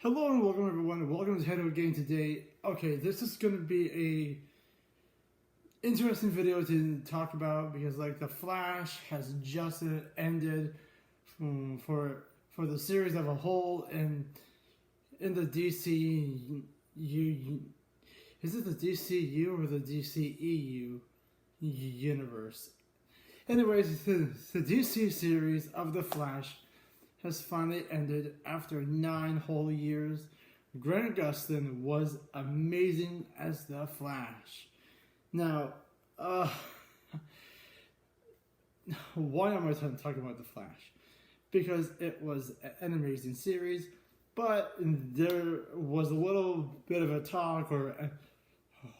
Hello and welcome everyone. Welcome to Haydogamg today. Okay, this is going to be a interesting video to talk about because the Flash has just ended for the series as a whole and in the DCU. Is it the DCU or the DCEU universe? Anyways, the DC series of the Flash has finally ended after 9 whole years. Grant Gustin was amazing as the Flash. Now, why am I talking about the Flash? Because it was an amazing series, but there was a little bit of a talk or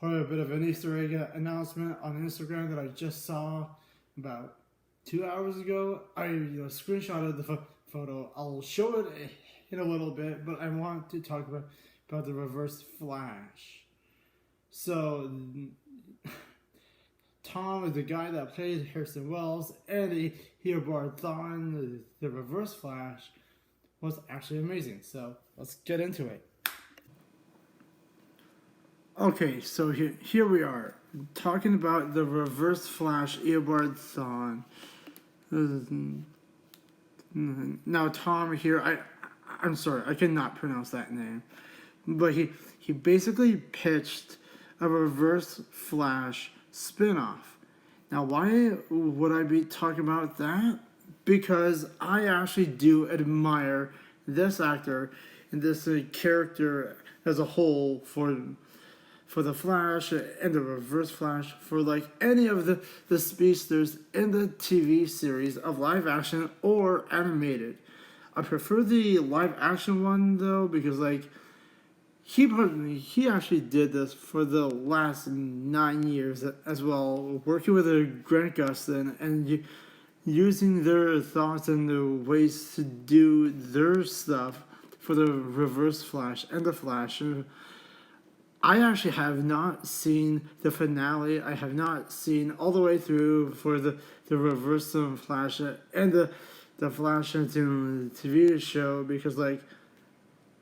a bit of an Easter egg announcement on Instagram that I just saw about 2 hours ago. I screenshotted the photo. I'll show it in a little bit, but I want to talk about the Reverse Flash. So, Tom is the guy that played Harrison Wells, and Eobard Thawne, the Reverse Flash, was actually amazing. So, let's get into it. Okay, so here we are, talking about the Reverse Flash, Eobard Thawne. Now Tom here, I'm sorry, I cannot pronounce that name, but he basically pitched a Reverse Flash spinoff. Now why would I be talking about that? Because I actually do admire this actor and this character as a whole for the Flash and the Reverse Flash, for any of the speedsters in the TV series of live action or animated. I prefer the live action one though, because he actually did this for the last 9 years as well, working with Grant Gustin and using their thoughts and the ways to do their stuff for the Reverse Flash and the Flash. I actually have not seen the finale. I have not seen all the way through for the Reverse Flash and the Flash into TV show because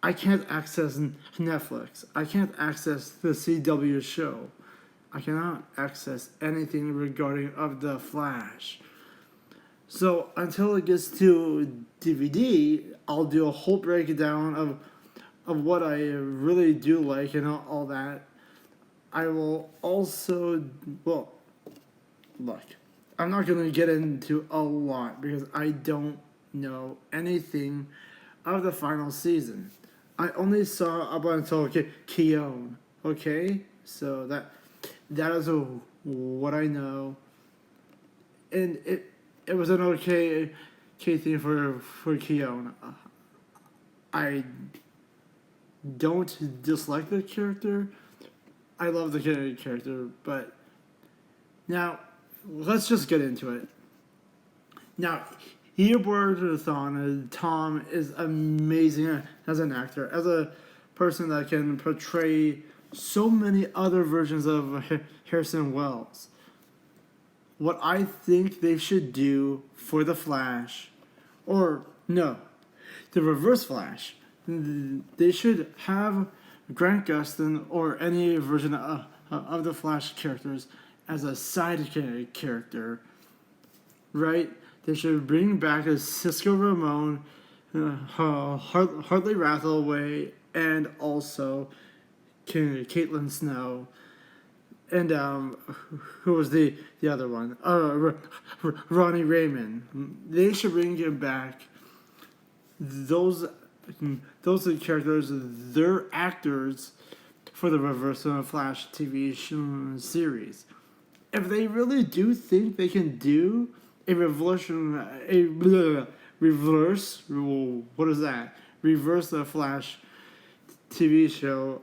I can't access Netflix. I can't access the CW show. I cannot access anything regarding of the Flash. So until it gets to DVD, I'll do a whole breakdown of what I really do like and all that. I will also, well, look, I'm not going to get into a lot because I don't know anything of the final season. I only saw up until Keone, okay? So that is what I know. And it was an okay thing for Keone. I don't dislike the character. I love the character, but now let's just get into it. Now, Eobard Thawne, Tom, is amazing as an actor, as a person that can portray so many other versions of Harrison Wells. What I think they should do for the Flash, or no, the Reverse Flash, they should have Grant Gustin or any version of the Flash characters as a side character, right? They should bring back a Cisco Ramon, Hartley Rathaway, and also Caitlin Snow. And who was the other one? Ronnie Raymond. They should bring him back. Those are characters, they're actors for the Reverse Flash TV series. If they really do think they can do a reverse, what is that? Reverse the Flash TV show,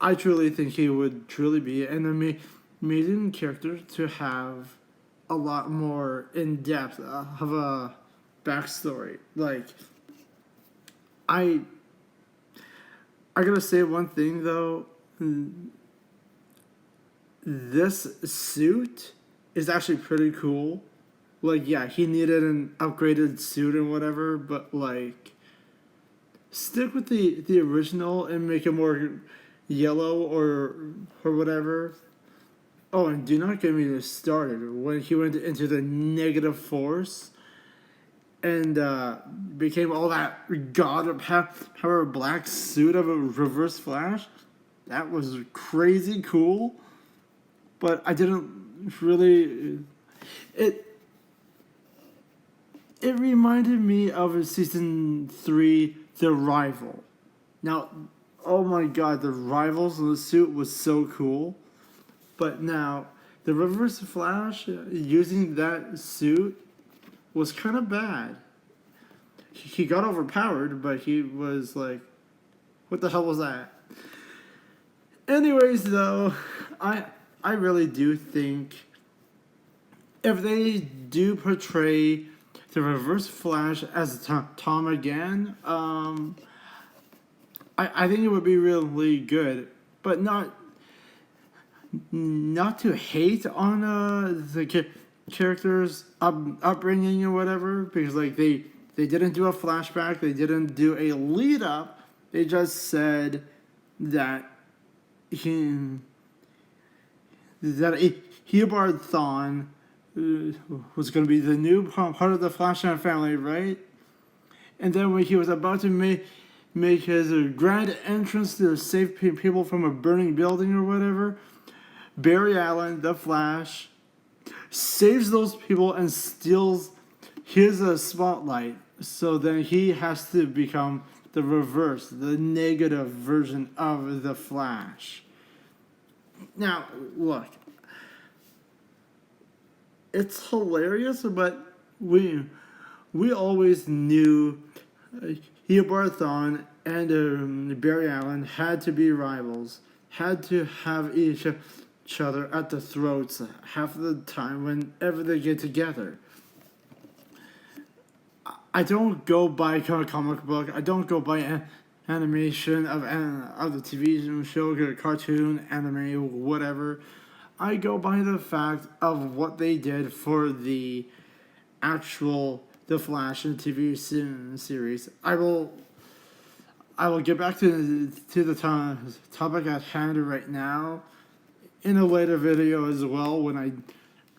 I truly think he would truly be an amazing character to have a lot more in depth of a backstory. I gotta say one thing though. This suit is actually pretty cool. Yeah, he needed an upgraded suit and whatever, but stick with the original and make it more yellow or whatever. Oh, and do not get me started when he went into the negative force and became all that god of power black suit of a Reverse Flash. That was crazy cool, but I didn't really. It it reminded me of season 3, The Rival. Now, oh my god, the Rivals in the suit was so cool. But now, the Reverse Flash using that suit was kind of bad. He got overpowered, but he was like, what the hell was that? Anyways, though, I really do think if they do portray the Reverse Flash as Tom again, I think it would be really good, but not to hate on the characters' upbringing or whatever, because like they didn't do a flashback, they didn't do a lead up, they just said that Eobard Thawne was going to be the new part of the Flash family, right? And then when he was about to make his grand entrance to save people from a burning building or whatever, Barry Allen, the Flash, saves those people and steals his spotlight. So then he has to become the reverse, the negative version of the Flash. Now, look, it's hilarious, but we always knew Eobard Thawne and Barry Allen had to be rivals, had to have each other at the throats half of the time whenever they get together. I don't go by comic book. I don't go by animation of the TV show, cartoon, anime, whatever. I go by the fact of what they did for the actual The Flash and TV series. I will get back to the topic at hand right now in a later video as well, when I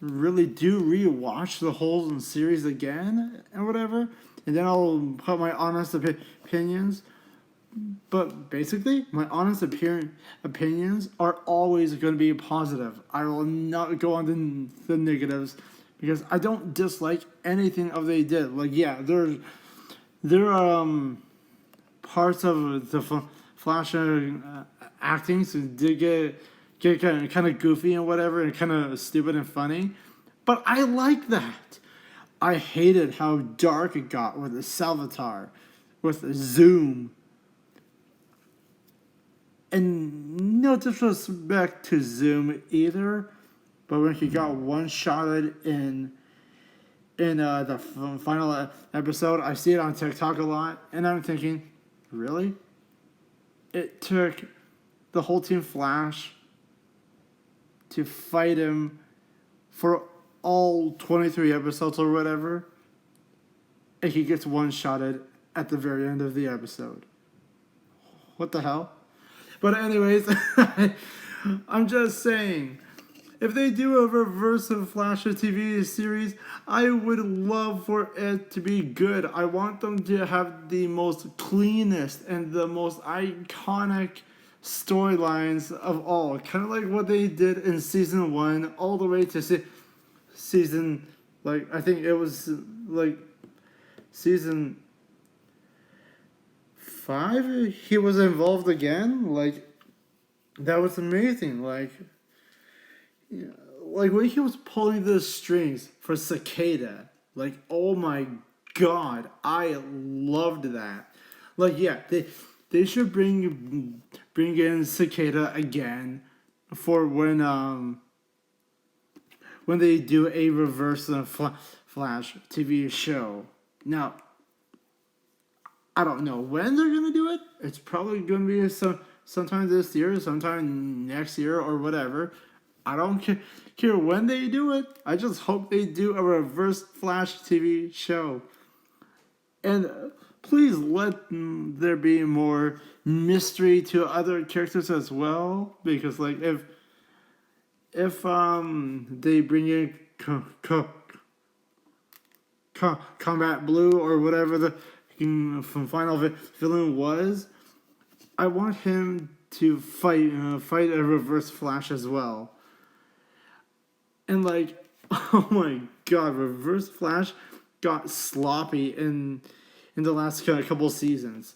really do rewatch the whole series again and whatever, and then I'll put my honest opinions. But basically, my honest opinions are always going to be positive. I will not go on the negatives, because I don't dislike anything of they did. Like, yeah, there are parts of the Flash acting so did get kind of goofy and whatever, and kind of stupid and funny, but I like that. I hated how dark it got with the Salvatore, with the Zoom. And no disrespect to Zoom either, but when he got one-shotted in the final episode, I see it on TikTok a lot, and I'm thinking, really? It took the whole Team Flash to fight him for all 23 episodes or whatever, and he gets one-shotted at the very end of the episode. What the hell? But anyways, I'm just saying, if they do a Reverse of Flash TV series, I would love for it to be good. I want them to have the most cleanest and the most iconic storylines of all. Kind of like what they did in season 1 all the way to season, like, I think it was like season 5, he was involved again. Like, that was amazing. Like when he was pulling the strings for Cicada, like, oh my god, I loved that. Like, yeah, they should bring in Cicada again for when they do a Reverse Flash TV show. Now, I don't know when they're going to do it. It's probably going to be sometime this year, sometime next year, or whatever. I don't care when they do it. I just hope they do a Reverse Flash TV show. And please let there be more mystery to other characters as well, because like if they bring in Combat Blue or whatever the from final villain was, I want him to fight a Reverse Flash as well. And like, oh my god, Reverse Flash got sloppy in the last couple seasons.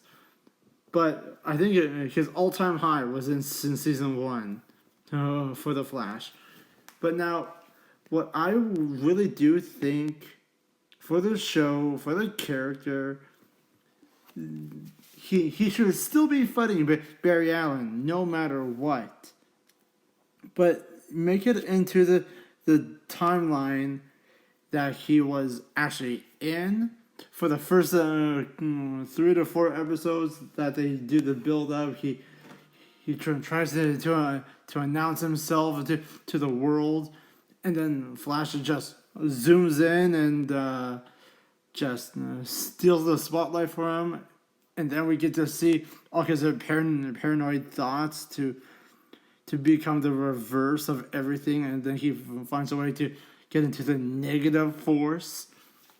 But I think his all-time high was in season 1 for the Flash. But now, what I really do think for the show, for the character, he should still be fighting Barry Allen no matter what. But make it into the timeline that he was actually in for the first 3 to 4 episodes that they do the build up. He tries to announce himself to the world, and then Flash just zooms in and just steals the spotlight for him, and then we get to see all kinds of paranoid thoughts to become the reverse of everything, and then he finds a way to get into the negative force.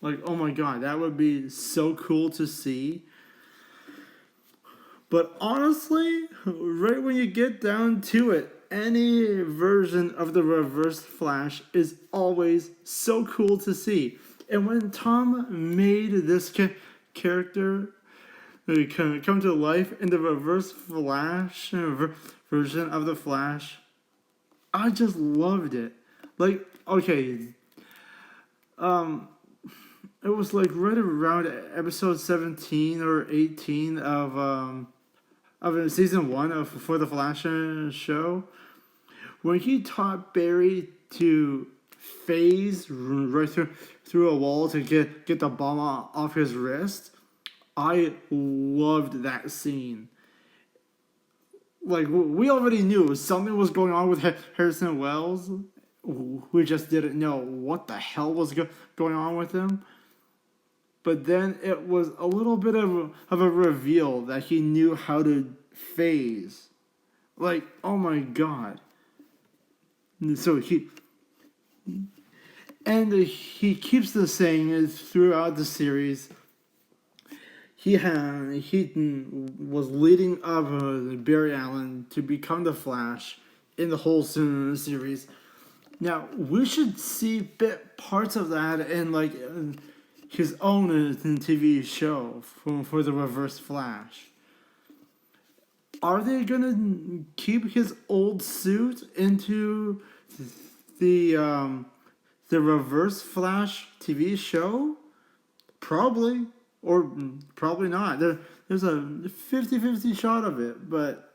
Like, oh my god, that would be so cool to see. But honestly, right when you get down to it, any version of the Reverse Flash is always so cool to see. And when Tom made this character come to life in the Reverse Flash version of the Flash, I just loved it. Like, okay, it was like right around episode 17 or 18 of season 1 of For the Flash show, when he taught Barry to phase right through a wall to get the bomb off his wrist. I loved that scene. Like, we already knew something was going on with Harrison Wells. We just didn't know what the hell was going on with him. But then it was a little bit of a reveal that he knew how to phase. Like, oh my god. So he keeps the saying throughout the series. He was leading up Barry Allen to become the Flash in the whole series. Now, we should see parts of that in like his own TV show for the Reverse Flash. Are they gonna keep his old suit into the Reverse Flash TV show? Probably, or probably not. There's a 50-50 shot of it, but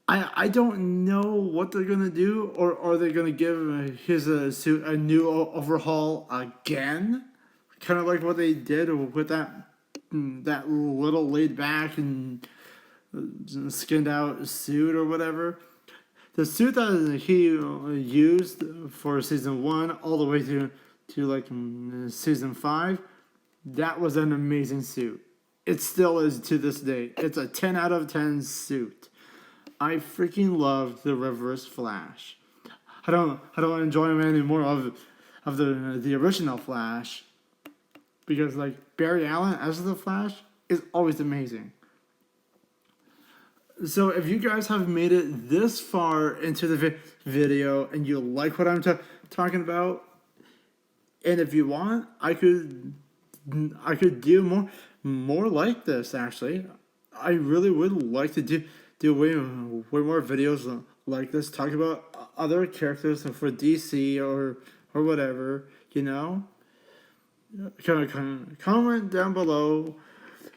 I don't know what they're gonna do. Or are they gonna give his suit a new overhaul again? Kind of like what they did with that little laid back and skinned out suit or whatever. The suit that he used for season 1 all the way to like season 5, that was an amazing suit. It still is to this day. It's a 10 out of 10 suit. I freaking loved the Reverse Flash. I don't enjoy him anymore of the original Flash, because like Barry Allen as the Flash is always amazing. So if you guys have made it this far into the video and you like what I'm talking about, and if you want, I could do more like this. Actually, I really would like to do way more videos like this, talk about other characters for DC or whatever, you know. Comment down below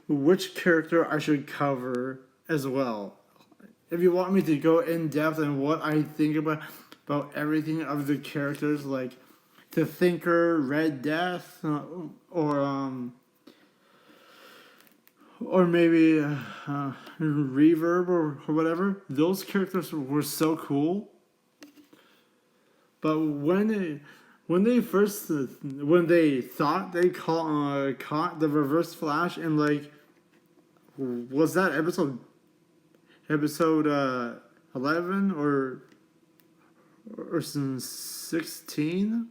which character I should cover as well. If you want me to go in depth on what I think about everything of the characters, like the Thinker, Red Death, or maybe Reverb or whatever, those characters were so cool. But when when they thought they caught the Reverse Flash, and like, was that episode 11 or 16?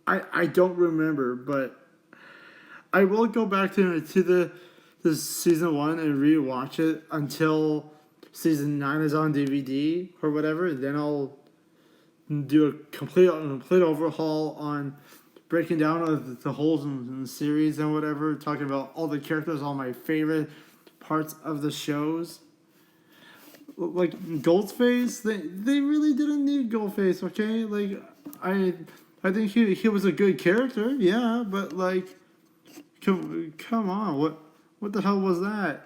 I don't remember, but I will go back to the season 1 and rewatch it until season 9 is on DVD or whatever. Then I'll do a complete overhaul on breaking down of the whole series and whatever, talking about all the characters, all my favorite parts of the shows. Like Ghostface, they really didn't need Ghostface, okay? Like I think he was a good character, yeah, but like come on, what the hell was that?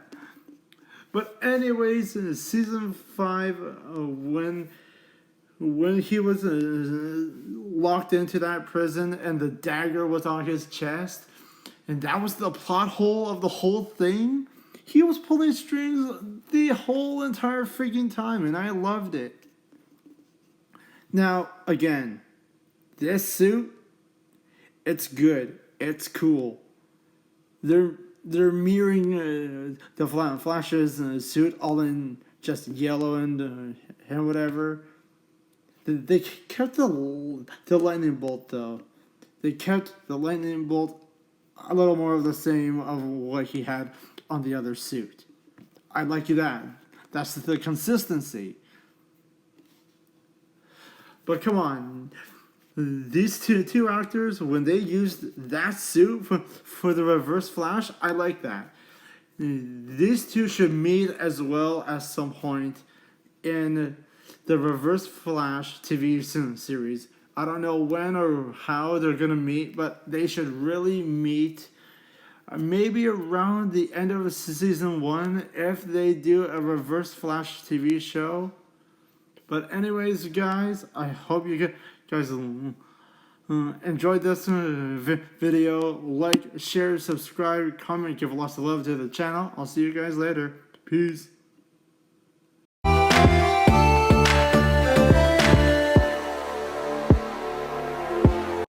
But anyways, in season 5, when he was locked into that prison and the dagger was on his chest, and that was the plot hole of the whole thing, he was pulling strings the whole entire freaking time, and I loved it. Now, again, this suit, it's good, it's cool. They're mirroring the Flash's suit, all in just yellow and whatever. They kept the lightning bolt though. They kept the lightning bolt a little more of the same of what he had on the other suit. I like that. That's the consistency. But come on, these two actors, when they used that suit for the Reverse Flash, I like that. These two should meet as well at some point in the Reverse Flash TV series. I don't know when or how they're gonna meet, but they should really meet maybe around the end of season 1 if they do a Reverse Flash TV show. But anyways, guys, I hope you guys enjoyed this video. Like, share, subscribe, comment, give lots of love to the channel. I'll see you guys later. Peace.